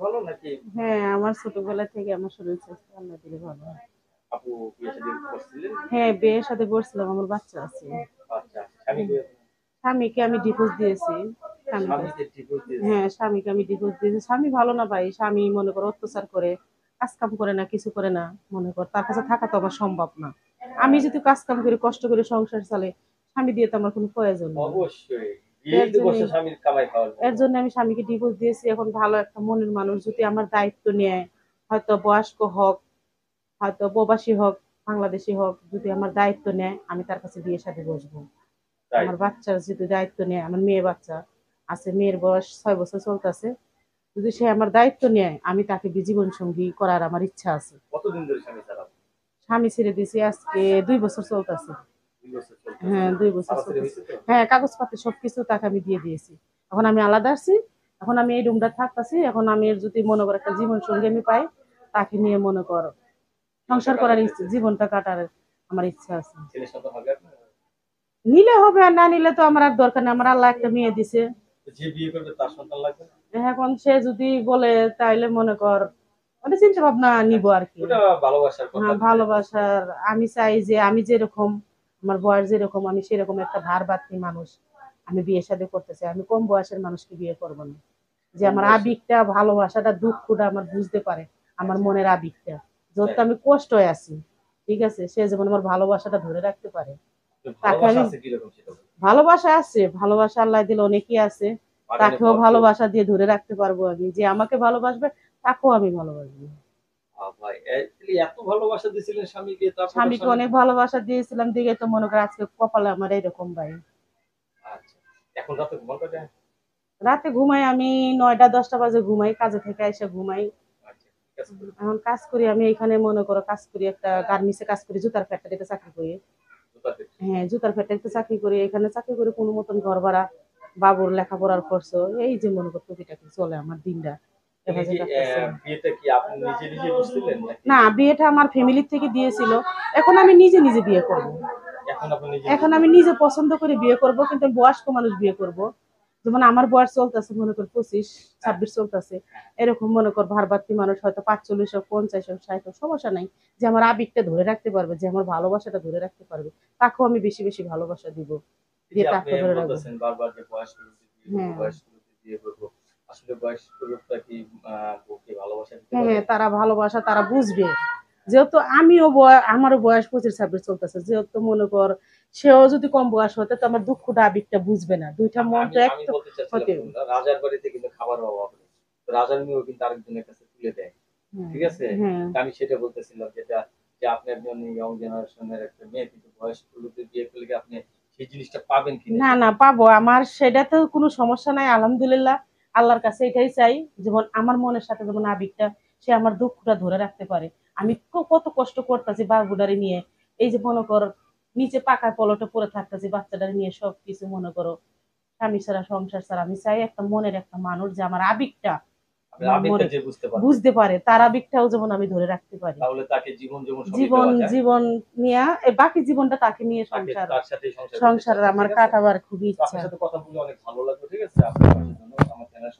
ভালো নাকি? হ্যাঁ, আমার ছোটবেলা থেকে আমার শরীর স্বাস্থ্য আল্লাহ দিলে ভালো। আপু বিয়ে শাদী করছিলেন? হ্যাঁ, বিয়ে শাদী করছিলাম, আমার বাচ্চা আছে। আচ্ছা, স্বামী বিয়ে স্বামীকে আমি ডিভোর্স দিয়েছি। স্বামীকে ডিভোর্স দিয়েছেন? হ্যাঁ, স্বামীকে আমি ডিভোর্স দিয়েছি। স্বামী ভালো না ভাই। স্বামী মনে করো অত্যাচার করে, কাজ কাম করে না, কিছু করে না। মনে কর তার কাছে থাকা তো আমার সম্ভব না। আমি যদি কাজ কাম করে কষ্ট করে সংসার চালাই, স্বামী দিয়ে তো আমার কোনো প্রয়োজন নেই। অবশ্যই। এর বিয়েই তো জন্য করছে স্বামীর কামাই খাওয়ার এর জন্য। জন্য আমি স্বামীকে ডিভোর্স দিয়েছি। এখন ভালো একটা মনের মানুষ যদি আমার দায়িত্ব নেয়, হয়তো বয়স্ক হোক, হয়তো প্রবাসী হোক, বাংলাদেশী হোক, যদি আমার দায়িত্ব নেয়, আমি তার কাছে বিয়ে শাদী বসবো। তাই? আমার বাচ্চার যদি দায়িত্ব নেয়, আমার মেয়ে বাচ্চা আছে, মেয়ের বয়স 6 বছর চলতেছে, যদি সে আমার দায়িত্ব নেয়, আমি তাকে জীবন সঙ্গী করার আমার ইচ্ছা আছে। কতদিন ধরে স্বামী ছাড়া? স্বামী ছেড়ে দিয়েছি আজকে 2 বছর চলতেছে। ২ বছর চলতেছে। হ্যাঁ, 2 বছর ছাড়াছাড়ি চলতেছে। হইছে তো? হ্যাঁ, কাগজপাতি সবকিছু তাকে আমি দিয়ে দিয়েছি। এখন আমি আলাদা আছি। এখন আমি এই রুমটা থাকতেছি। এখন আমি যদি মনে করো একটা জীবন সঙ্গী আমি পাই, তাকে নিয়ে মনে করো জীবনটা সংসার করার কাটাতে ইচ্ছে, চাই। জীবনটা কাটার আমার ইচ্ছা আছে। ছেলে সন্তান হবে আপনার? নিলে হবে আর না নিলে তো আমার আর দরকার নেই। আমার আল্লাহ একটা মেয়ে দিছে। তো যে বিয়ে করবে তার সন্তান লাগবে না? এখন সে যদি বলে তাইলে মনে কর মানে চিন্তা ভাবনা নিব আর কি। ওটা ভালোবাসার কথা হ্যাঁ, বিষয় না। ভালোবাসার আমি চাই যে আমি যেরকম আমার বয়স যেরকম আমি সেরকম একটা ভার বাতি মানুষ আমি বিয়ে শাদী করতে চাই। আমি কম বয়সের মানুষকে বিয়ে করব না। যে কম আমার বয়সে আবেগটা, ভালোবাসাটা, দুঃখটা আমার বুঝতে পারে। আমার মনের আবেগটা। যত তাই। আমি কষ্ট হয়ে আছি। ঠিক আছে? সে যেমন আমার ভালোবাসাটা ধরে রাখতে পারে। তো তাকে ভালোবাসা আমি আছে কিরকম সেটা বলুন? ভালোবাসা আছে, ভালোবাসা আল্লাহ দিলে অনেকই আছে। বাগানে তাকেও ভরপুর। ভালোবাসা দিয়ে ধরে রাখতে পারবো আমি। যে আমাকে ভালোবাসবে তাকেও আমি ভালোবাসবো। ভাই এত ভালোবাসা দিছিলেন স্বামীকে তারপরে স্বামীকে স্বামী অনেক ভালোবাসা দিয়েছিলাম দিকে তো মনে করে আজকে কপালে আমার এরকম ভাই। আচ্ছা। এখন রাতে ঘুমান কয়টায়? রাতে ঘুমাই আমি 9টা 10টা বাজে ঘুমাই, কাজে থেকে এসে ঘুমাই। আচ্ছা, ঠিক আছে তো। এখন কাজ করি আমি এখানে মনে করো কাজ করি একটা গার্মেন্টসে কাজ করি, জুতার ফ্যাক্টরিতে চাকরি করি। জুতা ফ্যাক্টরি। হ্যাঁ, জুতার ফ্যাক্টরিতে চাকরি করি। এখানে চাকরি করে কোনো মতন ঘর ভাড়া, বাবুর লেখাপড়ার খরচ, এই যে মনে করো টুকিটাকি চলে আমার দিনটা। এই এভাবে যে কাটতেছে। বিয়েটা কি আপনি নিজে নিজে করছিলেন নাকি? না, বিয়েটা আমার ফ্যামিলির থেকে দিয়েছিল। এখন আমি নিজে নিজে বিয়ে করব। এখন আপনি নিজে নিজে এখন বিয়ে আমি করবেন? নিজে পছন্দ করে বিয়ে করব, কিন্তু আমি বয়স্ক মানুষ বিয়ে করব। যেমন আমার বয়স চলতেছে মনে কর 25 হ্যাঁ, 26 চলতেছে। হ্যাঁ। এরকম মনে কর ভারবাত্রী মানুষ হয়তো 45 হোক 50 হোক 60 হোক সমস্যা নাই। যে আমার আবেগটা ধরে রাখতে পারবে, যে আমার ভালোবাসাটা ধরে রাখতে পারবে, তাকেও আমি বেশি বেশি ভালোবাসা দিব। এই দিয়ে যে আপনি তাকে ধরে রাখবো। বলতেছেন বারবার যে বয়স্ক লোকদের বিয়ে করবো, হ্যাঁ, বয়স্ক লোকদের বিয়ে করবো। আসলে বয়স্ক লোকটা কি বউকে ভালোবাসা দিতে হ্যাঁ, পারে? হ্যাঁ, তারা ভালোবাসা তারা বুঝবে। যেহেতু আমারও বয়স 25 26 চলতেছে, যেহেতু মনে কর সেও যদি কম বয়স হতে তো আমার দুঃখটা আবেগটা বুঝবে না, দুইটা না, মন আমি তো এক আমি তো বলতে চাচ্ছিলাম হতে। কোনটা, রাজার বাড়িতে কিন্তু খাবারের অভাব নেই। তো রাজার মেয়েও কিন্তু আরেকজনের কাছে তুলে দেয়। হ্যাঁ, ঠিক আছে? হ্যাঁ। তো আমি সেটা বলতেছিলাম যেটা যে আপনি একজন ইয়ং জেনারেশনের একটা মেয়ে কিন্তু বয়স্ক লোকের বিয়ে করলে কি আপনি সেই জিনিসটা পাবেন কিনা না, সেটা। না, পাবো। আমার সেটাতে কোনো সমস্যা নাই। আলহামদুলিল্লাহ। আল্লাহর কাছে এটাই চাই। যেমন আমার মনের সাথে যেমন আবেগটা সে আমার দুঃখটা ধরে রাখতে পারে। আমি কত কষ্ট করতেছি বাবুডারে নিয়ে। এই যে মনে করো নিচে পাকার পলটে পড়ে থাকতেছি বাচ্চাটারে নিয়ে সবকিছু মনে করো। স্বামী ছাড়া সংসার ছাড়া আমি চাই একটা মনের একটা মানুষ যে আমার আবেগটা আপনার আমার আবেগটা মনে যে বুঝতে পারবে। বুঝতে পারে। তার আবেগটাও যেমন আমি ধরে রাখতে পারি। তাহলে তাকে জীবন যেমন সবই জীবন দেওয়া যায়, জীবন নিয়ে বাকি জীবনটা তাকে নিয়ে তাকে সংসার তার সাথেই সংসার করতে সংসারের চাচ্ছেন। আমার ঠিক আছে? কাটাবার খুবই তো ইচ্ছা। আপনার সাথে কথা বলে অনেক ভালো লাগলো। ঠিক আছে? আপনার জন্য আমার চ্যানেল